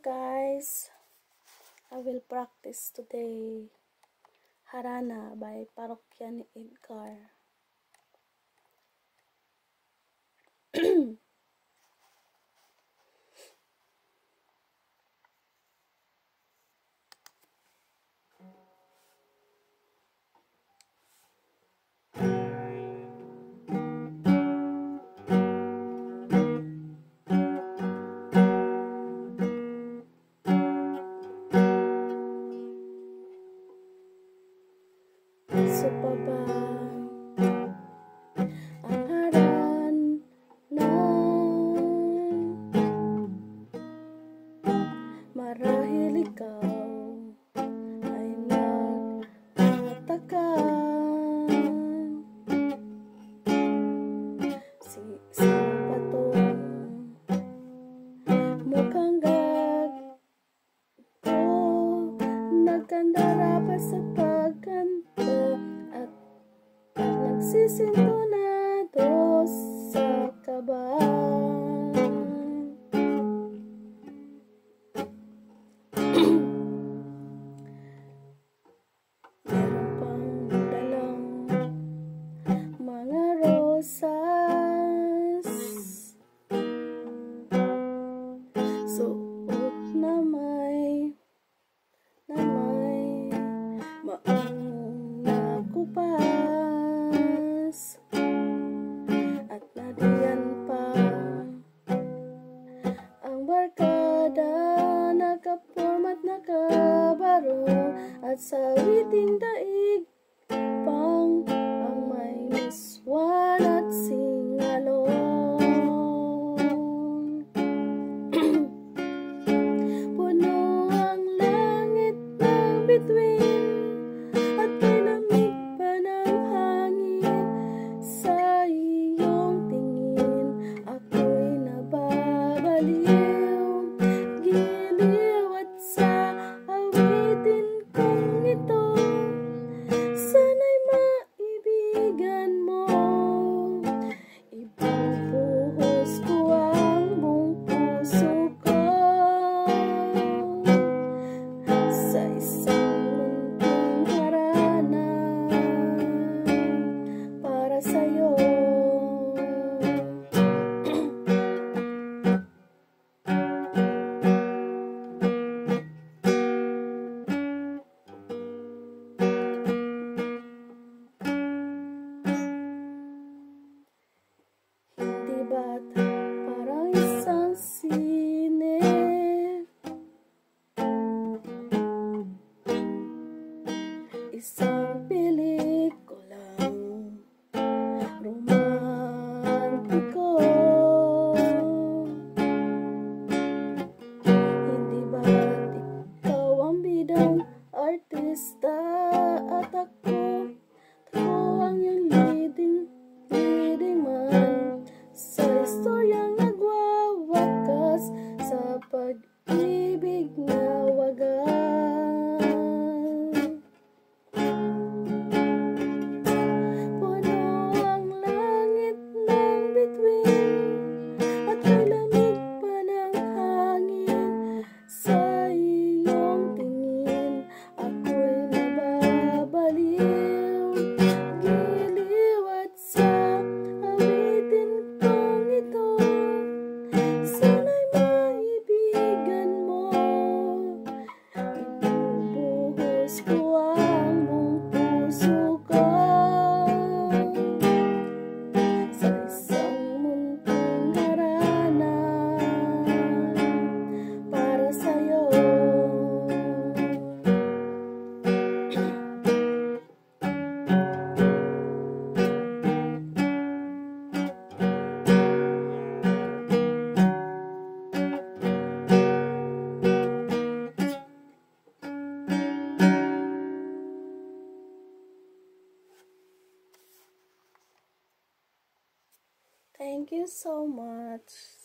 guys, I will practice today Harana by Parokya ni Edgar. Supaba ang haran na marahil ikaw ay nagtataka. Sino ba tong mukhang gago, nagkandara pa sa pagkanto at nagsisintonado sa kaba. Meron pang dalang mga rosas, suot na may maong nakupas, at nadiyan pa ang barkada, nakapormat, nakabarong, at sa witing daig pang ang may miswan at singalong. Puno ang langit ng bituin at may lamig pa ng hangin. Sa iyong tingin ako'y nababaliw, giliw, at sa awitin kong ito sana'y maibigan mo. Ibubuhos ko ang buong puso ko sa isang munting harana para sa'yo. Hindi ba't parang isang sine, isang pelikulang romantiko? Hindi ba't ikaw ang bidang artista at ako ang iyong leading man sa istoryang nagwawakas sa pag-ibig na wagas? Puno ang langit ng bituin at may lamig pa ng hangin. Sa iyong tingin ako'y nababaliw, giliw, at sa awitin kong ito sana'y maibigan mo. Ibubuhos ko ang buong puso ko sa isang munting harana para sa'yo. Thank you so much.